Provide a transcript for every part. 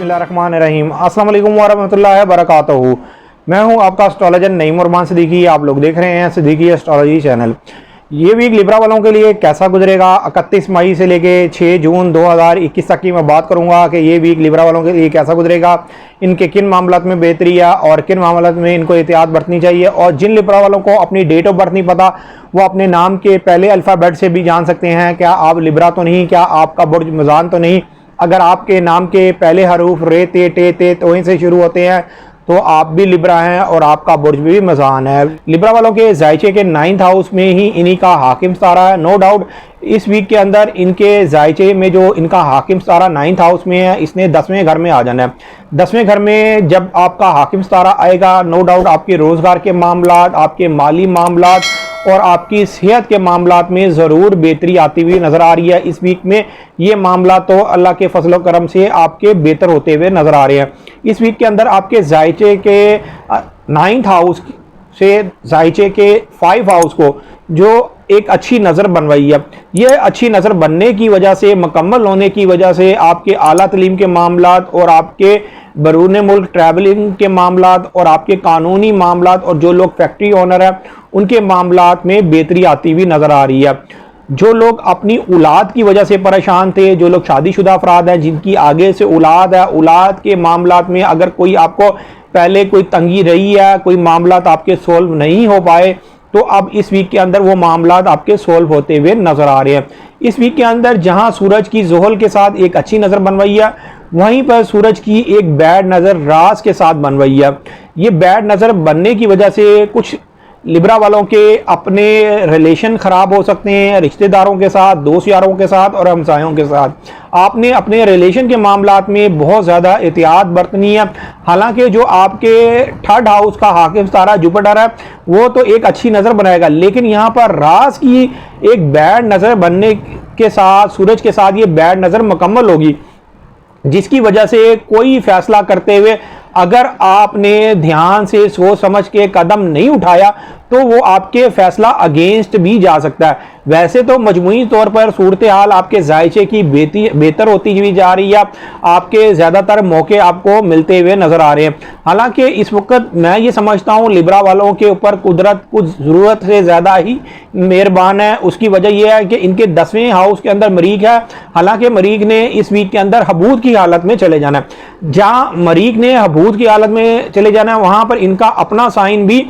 बिस्मिल्लाहिर्रहमानिर्रहीम। अस्सलाम वालेकुम वरहमतुल्लाहि वबरकातुहू। मैं हूं आपका एस्ट्रोलॉजर नईम उरमान सिद्दीकी। आप लोग देख रहे हैं सिद्दीकी एस्ट्रोलॉजी चैनल। ये वीक लिब्रा वालों के लिए कैसा गुजरेगा 31 मई से लेके 6 जून 2021 तक की मैं बात करूंगा कि ये वीक लिब्रा वालों के लिए कैसा गुजरेगा, इनके किन मामलात में बेहतरी है और किन मामलात में इनको एहतियात बरतनी चाहिए। और जिन लिब्रा वालों को अपनी डेट ऑफ बर्थ नहीं पता वो अपने नाम के पहले अल्फ़ाबेट से भी जान सकते हैं। क्या आप लिब्रा तो नहीं, क्या आपका बुर्ज मिज़ान तो नहीं। अगर आपके नाम के पहले हरूफ रे ते टे ते तो से शुरू होते हैं तो आप भी लिब्रा हैं और आपका बुर्ज भी मज़ान है। लिब्रा वालों के जायचे के 9th हाउस में ही इन्हीं का हाकिम सितारा है। नो डाउट इस वीक के अंदर इनके जायचे में जो इनका हाकिम सितारा 9th हाउस में है, इसने 10वें घर में आ जाना है। 10वें घर में जब आपका हाकिम सितारा आएगा, नो डाउट आपके रोज़गार के मामलात, आपके माली मामलात और आपकी सेहत के मामलात में ज़रूर बेहतरी आती हुई नज़र आ रही है। इस वीक में ये मामला तो अल्लाह के फजल करम से आपके बेहतर होते हुए नज़र आ रहे हैं। इस वीक के अंदर आपके जायचे के 9th हाउस से जायचे के 5 हाउस को जो एक अच्छी नज़र बनवाई है, यह अच्छी नज़र बनने की वजह से, मुकम्मल होने की वजह से आपके आला तलीम के मामलात और आपके बरूने मुल्क ट्रैवलिंग के मामलात और आपके कानूनी मामलात और जो लोग फैक्ट्री ओनर है उनके मामलात में बेहतरी आती हुई नज़र आ रही है। जो लोग अपनी औलाद की वजह से परेशान थे, जो लोग शादीशुदा अफराद हैं जिनकी आगे से औलाद है, औलाद के मामलात में अगर कोई आपको पहले कोई तंगी रही है, कोई मामलात आपके सोल्व नहीं हो पाए, तो अब इस वीक के अंदर वो मामलात आपके सोल्व होते हुए नज़र आ रहे हैं। इस वीक के अंदर जहां सूरज की ज़ोहल के साथ एक अच्छी नज़र बनवाई है, वहीं पर सूरज की एक बैड नज़र रास के साथ बनवाई है। ये बैड नज़र बनने की वजह से कुछ लिब्रा वालों के अपने रिलेशन ख़राब हो सकते हैं, रिश्तेदारों के साथ, दोस्त यारों के साथ और हमसायों के साथ। आपने अपने रिलेशन के मामलात में बहुत ज़्यादा एहतियात बरतनी है। हालांकि जो आपके 3rd हाउस का हाकिम सितारा जुपिटर है वो तो एक अच्छी नज़र बनाएगा, लेकिन यहाँ पर रास की एक बैड नज़र बनने के साथ, सूरज के साथ ये बैड नज़र मुकम्मल होगी, जिसकी वजह से कोई फैसला करते हुए अगर आपने ध्यान से सोच समझ के कदम नहीं उठाया तो वो आपके फैसला अगेंस्ट भी जा सकता है। वैसे तो मजमूई तौर पर सूरत हाल आपके जायचे की बेहतर होती हुई जा रही है, आपके ज़्यादातर मौके आपको मिलते हुए नज़र आ रहे हैं। हालांकि इस वक्त मैं ये समझता हूँ लिब्रा वालों के ऊपर कुदरत कुछ ज़रूरत से ज़्यादा ही मेहरबान है। उसकी वजह यह है कि इनके 10वें हाउस के अंदर मरीख है। हालांकि मरीख ने इस वीक के अंदर हबूद की हालत में चले जाना है। जहाँ मरीख ने हबूद की हालत में चले जाना है वहाँ पर इनका अपना साइन भी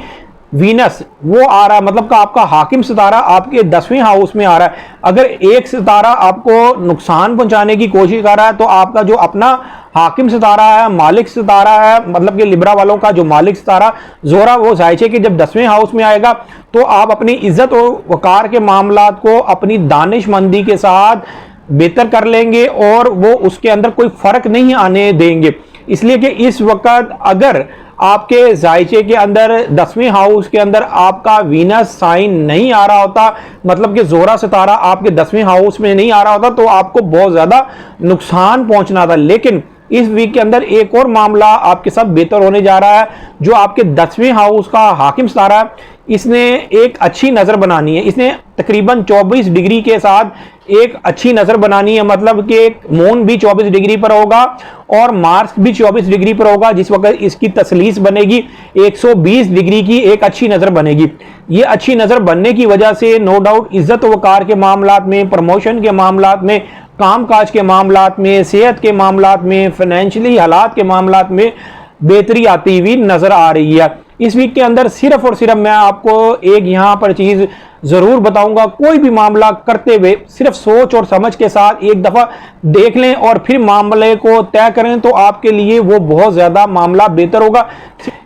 वीनस वो आ रहा है, मतलब का आपका हाकिम सितारा आपके 10वें हाउस में आ रहा है। अगर एक सितारा आपको नुकसान पहुंचाने की कोशिश कर रहा है तो आपका जो अपना हाकिम सितारा है, मालिक सितारा है, मतलब कि लिब्रा वालों का जो मालिक सितारा जोरा, वो जायचे कि जब 10वें हाउस में आएगा तो आप अपनी इज्जत और वकार के मामलात को अपनी दानिशमंदी के साथ बेहतर कर लेंगे और वो उसके अंदर कोई फर्क नहीं आने देंगे। इसलिए कि इस वक्त अगर आपके जायचे के अंदर 10वें हाउस के अंदर आपका वीनस साइन नहीं आ रहा होता, मतलब कि जोरा सितारा आपके 10वें हाउस में नहीं आ रहा होता, तो आपको बहुत ज़्यादा नुकसान पहुंचना था। लेकिन इस वीक के अंदर एक और मामला आपके साथ बेहतर होने जा रहा है। जो आपके 10वें हाउस का हाकिम सितारा है, इसने एक अच्छी नज़र बनानी है। इसने तकरीबन 24 डिग्री के साथ एक अच्छी नज़र बनानी है, मतलब कि मून भी 24 डिग्री पर होगा और मार्स भी 24 डिग्री पर होगा। जिस वक्त इसकी तसलीस बनेगी 120 डिग्री की एक अच्छी नज़र बनेगी। ये अच्छी नज़र बनने की वजह से नो डाउट इज्जत वकार के मामलात में, प्रमोशन के मामलात में, कामकाज के मामलात में, सेहत के मामलात में, फाइनेंशियली हालात के मामलात में बेहतरी आती हुई नज़र आ रही है। इस वीक के अंदर सिर्फ और सिर्फ मैं आपको एक यहाँ पर चीज़ ज़रूर बताऊंगा, कोई भी मामला करते हुए सिर्फ सोच और समझ के साथ एक दफ़ा देख लें और फिर मामले को तय करें तो आपके लिए वो बहुत ज़्यादा मामला बेहतर होगा।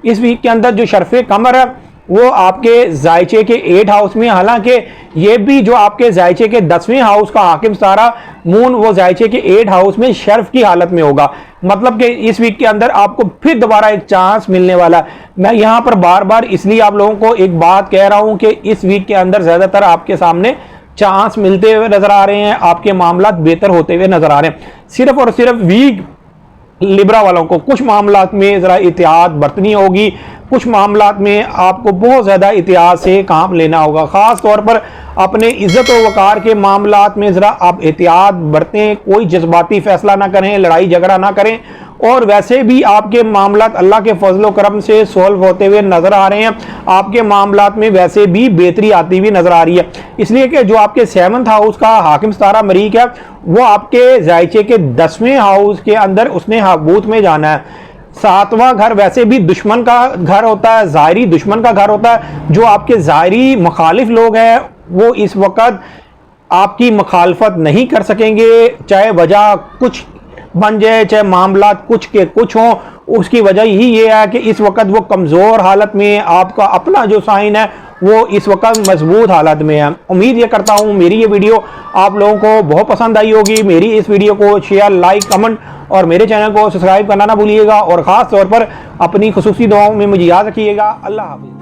इस वीक के अंदर जो शर्फ़े कमर है वो आपके जायचे के 8 हाउस में, हालांकि ये भी जो आपके जायचे के 10वें हाउस का हाकिम सितारा मून वो जायचे के 8 हाउस में शर्फ की हालत में होगा। मतलब कि इस वीक के अंदर आपको फिर दोबारा एक चांस मिलने वाला है। मैं यहाँ पर बार बार इसलिए आप लोगों को एक बात कह रहा हूँ कि इस वीक के अंदर ज़्यादातर आपके सामने चांस मिलते हुए नज़र आ रहे हैं, आपके मामला बेहतर होते हुए नज़र आ रहे हैं। सिर्फ और सिर्फ वीक लिब्रा वालों को कुछ मामलात में ज़रा एहतियात बरतनी होगी, कुछ मामलात में आपको बहुत ज़्यादा एहतियात से काम लेना होगा। ख़ास तौर पर अपने इज़्ज़त और वक़ार के मामलात में ज़रा आप एहतियात बरतें, कोई जज्बाती फ़ैसला ना करें, लड़ाई झगड़ा ना करें और वैसे भी आपके मामलात अल्लाह के फजलो करम से सॉल्व होते हुए नजर आ रहे हैं। आपके मामलात में वैसे भी बेहतरी आती हुई नजर आ रही है, इसलिए कि जो आपके 7th हाउस का हाकिम सितारा मरीक है वो आपके जायचे के 10वें हाउस के अंदर उसने हाबूत में जाना है। 7वां घर वैसे भी दुश्मन का घर होता है, ज़ाहिरी दुश्मन का घर होता है। जो आपके ज़ाहिरी मुखालिफ लोग हैं वो इस वक्त आपकी मुखालफत नहीं कर सकेंगे, चाहे वजह कुछ बन जाए, चाहे मामला कुछ के कुछ हों। उसकी वजह ही ये है कि इस वक्त वो कमज़ोर हालत में, आपका अपना जो साइन है वो इस वक्त मजबूत हालत में है। उम्मीद ये करता हूँ मेरी ये वीडियो आप लोगों को बहुत पसंद आई होगी। मेरी इस वीडियो को शेयर, लाइक, कमेंट और मेरे चैनल को सब्सक्राइब करना ना भूलिएगा, और ख़ास तौर पर अपनी खुसूसी दुआओं में मुझे याद रखिएगा। अल्लाह हाफ़िज़।